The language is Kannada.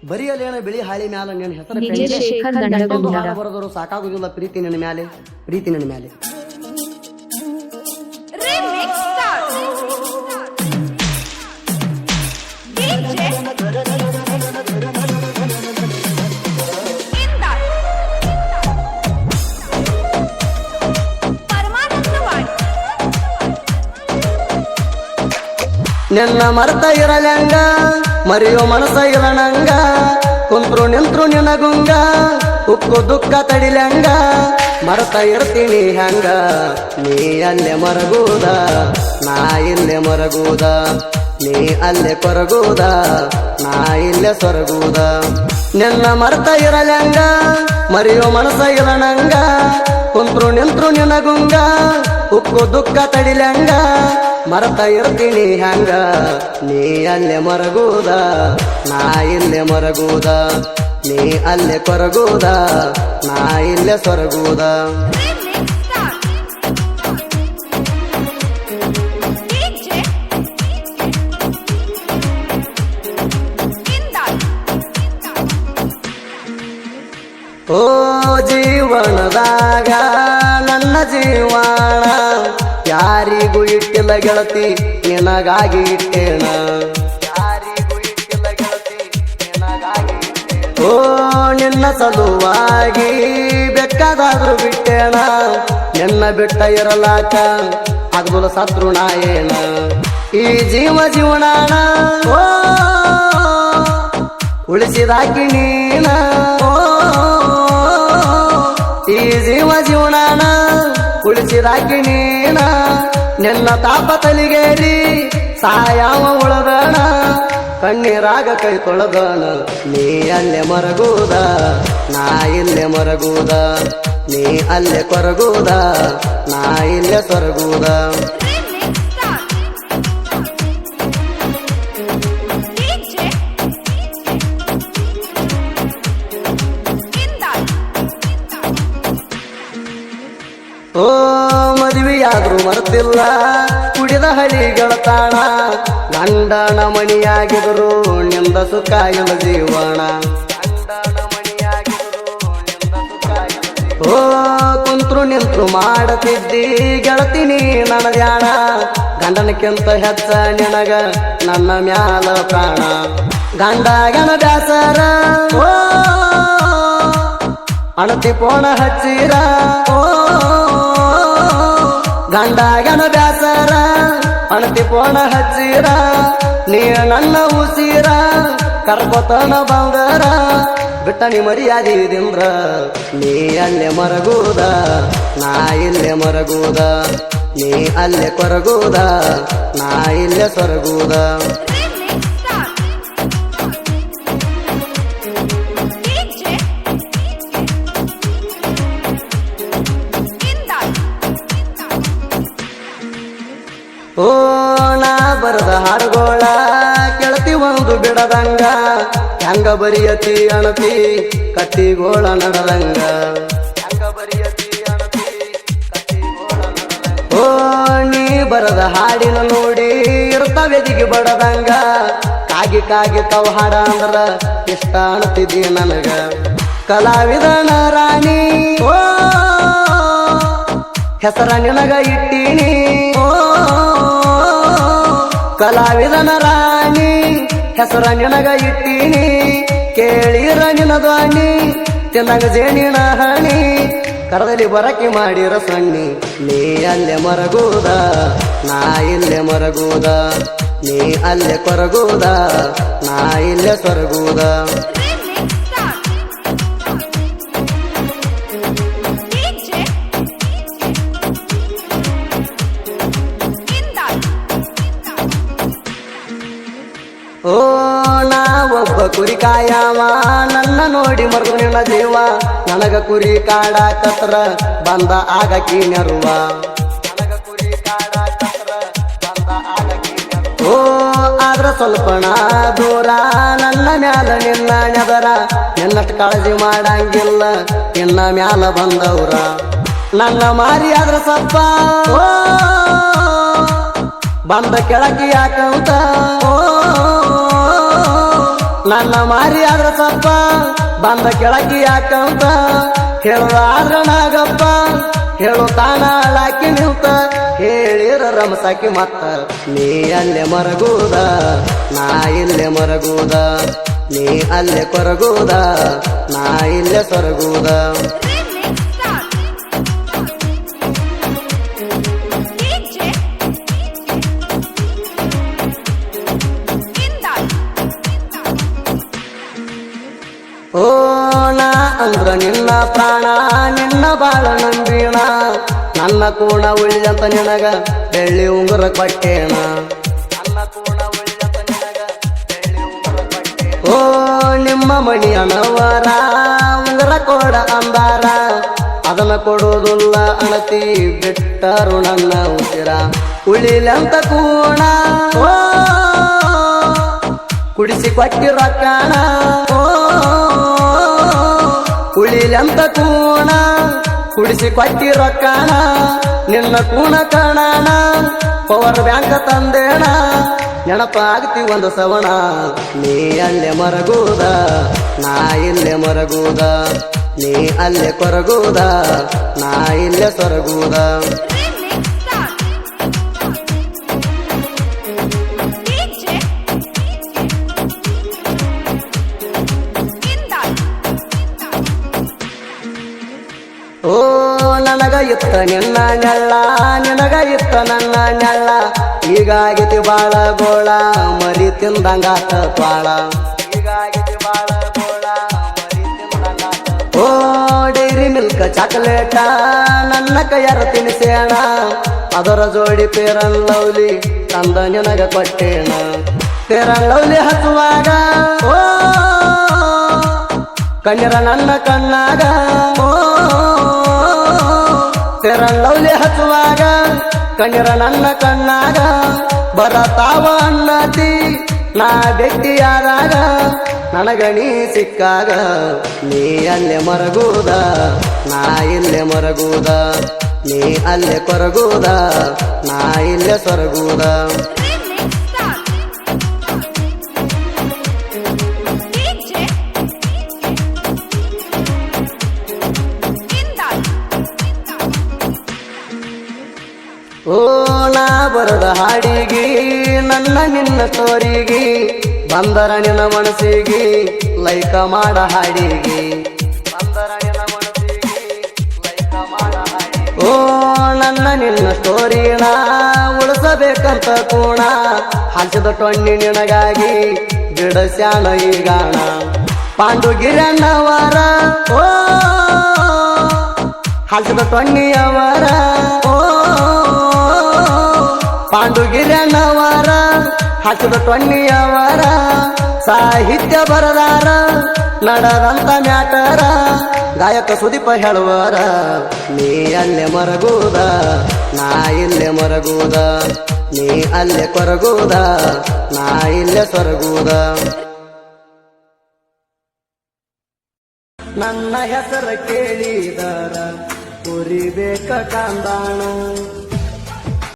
ಬರಿಯಲೇಣ ಬಿಳಿ ಹಾಳಿ ಮ್ಯಾಲ ನಿನ್ನ ಹೆಸರು DJ ಶೇಖರ್ ದಂಡಗಂಡ. ಬರೋದರು ಸಾಕಾಗುದಿಲ್ಲ ಪ್ರೀತಿ ನಿನ್ನ ಮ್ಯಾಲೆ ಪ್ರೀತಿ ನಿನ್ನ ಮ್ಯಾಲೆ Remix Star. DJ Indar. ಪರಮಾನಂದವಾಣಿ. ನಿನ್ನ ಮರೆತ ಇರಲಂಗ ಮರೆಯೋ ಮನಸ ಇರನಂಗ ಕುಂತ್ರು ನಿಂತ್ರು ನಿನಗುಂಗ ಉಕ್ಕು ದುಃಖ ತಡಿಲಂಗ ಮರೆತ ಇರ್ತೀನಿ ಹಂಗ ನೀ ಅಲ್ಲೇ ಮರಗೂದ ನಾ ಇಲ್ಲೇ ಮರಗೂದ ನೀ ಅಲ್ಲೇ ಕೊರಗೂದ ನಾ ಇಲ್ಲೇ ಸೊರಗೂದ ನಿನ್ನ ಮರೆತ ಇರಲಂಗ ಮರೆಯೋ ಮನಸ ಇರನಂಗ ಕುಂತ್ರು ನಿಂತ್ರು ನಿನಗುಂಗ ಉಕ್ಕು ದುಃಖ ತಡಿಲಂಗ ಮರೆತ ಇರ್ತೀನಿ ಹಂಗ ನೀ ಅಲ್ಲೇ ಮರಗೂದ ನಾ ಇಲ್ಲೇ ಮರಗೂದ ನೀ ಅಲ್ಲೇ ಕೊರಗೂದ ನಾ ಇಲ್ಲೇ ಸೊರಗೂದ Remix Star. DJ Indar. ಓ ಜೀವನದಾಗ ನನ್ನ ಜೀವಾಣ ಯಾರಿಗೂ ಇಟ್ಟಿಲ್ಲ ಗೆಳತಿ ನಿನಗಾಗಿ ಇಟ್ಟೇಣ ಯಾರಿಗೂ ಇಟ್ಟಿಲ್ಲ ಗೆಳತಿ ನಿನಗಾಗಿ ಇಟ್ಟೇಣ. ಓ ನಿನ್ನ ಸಲುವಾಗಿ ಬೇಕಾದಾದ್ರೂ ಬಿಟ್ಟೇಣ ನಿನ್ನ ಬಿಟ್ಟ ಇರಲಾಕ ಆಗ್ದುಲ ಸತ್ರು ನಾಯೇಣ ಈ ಜೀವನಾಣ ಓ ಉಳಿಸಿದಾಕಿ ನೀನ ಓ ಈ ಜೀವನಾಣ ಉಳಿಸಿದಾಕಿ ನೀನ ನಿನ್ನ ತಾಪ ತಲಿಗೇರಿ ಸಾಯಾವ ಉಳದಣ ಕಣ್ಣೀರಾಗ ಕೈ ತೊಳೆದಣ ನೀ ಅಲ್ಲೇ ಮರಗೂದ ನಾ ಇಲ್ಲೇ ಮರಗೂದ ನೀ ಅಲ್ಲೇ ಕೊರಗೂದ ನಾ ಇಲ್ಲೇ ಸೊರಗೂದ Remix Star. DJ Indar. ಓ ಮದುವೆಯಾದ್ರೂ ಮರೆತಿಲ್ಲ ಕುಡಿದ ಹಳಿಗಳ ತಾಣ ಗಂಡನ ಮಣಿಯಾಗಿದ್ರು ನಿಂದ ಸುಖ ಇಲ್ಲ ಜೀವನ ಓ ಕುಂತ್ರು ನಿಂತ್ರು ಮಾಡತಿದ್ದಿ ಗೆಳತಿ ನೀ ನನ್ನ ಧ್ಯಾನ ಗಂಡನಕ್ಕಿಂತ ಹೆಚ್ಚ ನಿನಗ ನನ್ನ ಮ್ಯಾಲ ಪ್ರಾಣ ಗಂಡಗನ ಬ್ಯಾಸರ ಓ ಅಣತಿ ಪೋಣ ಹಚ್ಚಿರ ಓ ಗಂಡಗನ ಬ್ಯಾಸರ ಅಣತಿ ಪೋಣ ಹಚ್ಚಿರ ನೀ ನನ್ನ ಉಸಿರ ಕರ್ಕೊತನ ಬಂದರ ಬಿಟ್ಟನಿ ಮರ್ಯಾದಿದಿಂದ್ರ ನೀ ಅಲ್ಲೇ ಮರಗೂದ ನಾ ಇಲ್ಲೇ ಮರಗೂದ ನೀ ಅಲ್ಲೇ ಕೊರಗೂದ ನಾ ಇಲ್ಲೇ ಸೊರಗೂದ Remix Star. DJ Indar. ಓ ನಾ ಬರದ ಹಾಡುಗೋಳ ಕೆಳತಿ ಒಂದು ಬಿಡದಂಗ ಹೆಂಗ ಬರಿಯತಿ ಅಣತಿ ಕತ್ತಿಗೋಳ ನಡದಂಗ ಹೆಂಗ ಬರಿಯತಿ ಅಣತಿ ಕತ್ತಿಗೋಳ ನಡದಂಗ. ಓ ನೀ ಬರದ ಹಾಡಿನ ನೋಡಿ ಇರ್ತಾವೆದಿಗೆ ಬಡದಂಗ ಕಾಗಿ ಕಾಗಿ ತಾವ್ ಹಾಡ ಅಂದ್ರ ಇಷ್ಟ ಅಣತಿದಿ ನನಗ ಕಲಾವಿದನ ರಾಣಿ ಓ ಹೆಸರ ನಿನಗ ಇಟ್ಟೀನಿ ಓ ಕಲಾವಿದನ ರಾಣಿ ಹೆಸರ ನಿನಗ ಇಟ್ಟೀನಿ ಕೇಳಿರ ನಿನ ಧ್ವನಿ ತಿನ್ನಗ ಜೇನಿನ ಹಣಿ ಕರದಲ್ಲಿ ಬರಕೆ ಮಾಡಿರ ಸಣ್ಣಿ ನೀ ಅಲ್ಲೇ ಮರಗೂದ ನಾ ಇಲ್ಲೇ ಮರಗೂದ ನೀ ಅಲ್ಲೇ ಕೊರಗೂದ ನಾ ಇಲ್ಲೇ ಸೊರಗೂದ Remix Star. DJ Indar. ಓ ನಾ ಒಬ್ಬ ಕುರಿ ಕಾಯವ ನನ್ನ ನೋಡಿ ಮರದು ನಿನ್ನ ಜೀವ ನನಗ ಕುರಿ ಕಾಡಾಕತ್ರ ಬಂದ ಆಗಕಿ ನೆರುವ ನನಗ ಕುರಿ ಕಾಡಾಕತ್ರ ಬಂದ ಆಗಕಿ ನೆರುವ. ಓ ಆದ್ರ ಸ್ವಲ್ಪಣ ದೂರ ನನ್ನ ಮ್ಯಾಲ ನಿನ್ನ ನೆದರ ನಿನ್ನಟ್ ಕಾಳಜಿ ಮಾಡಂಗಿಲ್ಲ ನಿನ್ನ ಮ್ಯಾಲ ಬಂದವ್ರ ನನ್ನ ಮಾರಿ ಆದ್ರ ಸಪ್ಪ ಓ ಬಂದ ಕೆಳಗೆ ಯಾಕಂತ ಓ ನನ್ನ ಮಾರಿ ಆದ್ರ ಸಪ್ಪ ಬಂದ ಕೆಳಕಿ ಯಾಕಂತ ಹೇಳುವಾದ್ರ ನಾಗಪ್ಪ ಹೇಳುತ್ತಾನ ಅಳಾಕಿ ನಿಂತ ಹೇಳಿರ ರಮಸಾಕಿ ಮತ್ತ ನೀ ಅಲ್ಲೇ ಮರಗೂದ ನಾ ಇಲ್ಲೇ ಮರಗೂದ ನೀ ಅಲ್ಲೇ ಕೊರಗೂದ ನಾ ಇಲ್ಲೇ ಸೊರಗೂದ Remix start. DJ Indal. ಓ ನಾ ಅಂದ್ರ ನಿನ್ನ ಪ್ರಾಣ ನಿನ್ನ ಬಾಳ ನಂಬೀಣ ನನ್ನ ಕೂಣ ಉಳಿದಂತ ನಿನಗ ಬೆಳ್ಳಿ ಉಂಗುರ ಕೊಟ್ಟೇಣ ನನ್ನ ಕೂಣ ಉಳಿದಂತ ನಿನಗ ಬೆಳ್ಳಿ ಉಂಗುರ ಕೊಟ್ಟೇಣ. ಓ ನಿಮ್ಮ ಮಣಿಯನವರ ಉಂಗುರ ಕೊಡ ಅಂದಾರ ಅದನ್ನ ಕೊಡೋದಿಲ್ಲ ಅಣತಿ ಬಿಟ್ಟರು ನನ್ನ ಉಸಿರ ಉಳಿಲಂತ ಕೂಣ ಓ ಕುಡಿಸಿ ಕೊಟ್ಟಿ ರೊಕ್ಕಣ ಓ ಉಳಿಲಂತ ಕೂಣ ಕುಡಿಸಿ ಕೊಟ್ಟಿ ರೊಕ್ಕಣ ನಿನ್ನ ಕೂಣ ಕಣಣ ಪವರ್ ಬ್ಯಾಂಕ್ ತಂದೇಣ ನೆನಪಾಗ್ತಿ ಒಂದು ಸವಣ ನೀ ಅಲ್ಲೇ ಮರಗೂದ ನಾ ಇಲ್ಲೇ ಮರಗೂದ ನೀ ಅಲ್ಲೇ ಕೊರಗೂದ ನಾ ಇಲ್ಲೇ ಸೊರಗೂದ Remix start. DJ Indal. ಓ ನನಗ ಇತ್ತ ನಿನ್ನ ನೆಳ್ಳ ನಿನಗ ಇತ್ತ ನನ್ನ ನೆಳ್ಳ ಹೀಗಾಗಿತಿ ಬಾಳ ಗೋಳ ಮರಿ ತಿಂದಂಗಾತ ಬಾಳ ಹೀಗಾಗಿತಿ ಬಾಳ ಗೋಳ ಮರಿ ತಿಂದಂಗಾತ. ಓ ಡೈರಿ ಮಿಲ್ಕ್ ಚಾಕ್ಲೇಟ ನನ್ನ ಕೈಯಾರ ತಿನಿಸೇಣ ಅದರ ಜೋಡಿ ಪೇರನ್ ಲವ್ಲಿ ತಂದ ನಿನಗ ಕೊಟ್ಟೇಣ ಪೇರನ್ ಲವ್ಲಿ ಹಚ್ಚುವಾಗ ಓ ಕಣ್ಣೀರ ನನ್ನ ಕಣ್ಣಾಗ ಓ ಪೇರನ್ ಲವ್ಲಿ ಹಚ್ಚುವಾಗ ಕಣ್ಣೀರ ನನ್ನ ಕಣ್ಣಾಗ ಬರತಾವ ಅನ್ನತಿ ನಾ ಭೇಟಿಯಾದಾಗ ನನಗ ನೀ ಸಿಕ್ಕಾಗ ನೀ ಅಲ್ಲೇ ಮರಗೂದ ನಾ ಇಲ್ಲೇ ಮರಗೂದ ನೀ ಅಲ್ಲೇ ಕೊರಗೂದ ನಾ ಇಲ್ಲೇ ಸೊರಗೂದ Remix start. DJ Indal. ಓ ನಾ ಬರದ ಹಾಡಿಗಿ ನನ್ನ ನಿನ್ನ ಸ್ಟೋರಿಗೆ ಬಂದರ ನಿನ್ನ ಮನಸ್ಸಿಗೆ ಲೈಕ ಮಾಡ ಹಾಡಿಗೆ ಬಂದರ ನಿನ್ನ ಮನಸ್ಸಿಗೆ ಲೈಕ ಮಾಡ ಹಾಡಿಗೆ. ಓ ನನ್ನ ನಿನ್ನ ಸ್ಟೋರಿನ ಉಳಿಸಬೇಕಂತ ಕೂಣ ಹಂಚದ ಟೊಣ್ಣಿ ನಿನಗಾಗಿ ಬಿಡಸ್ಯಾಣ ಈಗಾಣ ಪಾಂಡುಗಿರಣ್ಣವರ ಓ ಹಂಚದ ಟೊಣ್ಣಿಯವರ ಓ ಪಾಂಡುಗಿರಣ್ಣವರ ಹಚ್ಚದ ಟೊಣ್ಣಿಯವರ ಸಾಹಿತ್ಯ ಬರದಾರ ನಡೆದಂತ ಮ್ಯಾಟರ ಗಾಯಕ ಸುದೀಪ ಹೇಳುವರ ನೀ ಅಲ್ಲೇ ಮರಗೂದ ನಾ ಇಲ್ಲೇ ಮರಗೂದ ನೀ ಅಲ್ಲೇ ಕೊರಗೂದ ನಾ ಇಲ್ಲೇ ಸೊರಗೂದ ನನ್ನ ಹೆಸರ ಕೇಳಿದರ ಕುರಿಬೇಕ ಕಾಂದಾಣ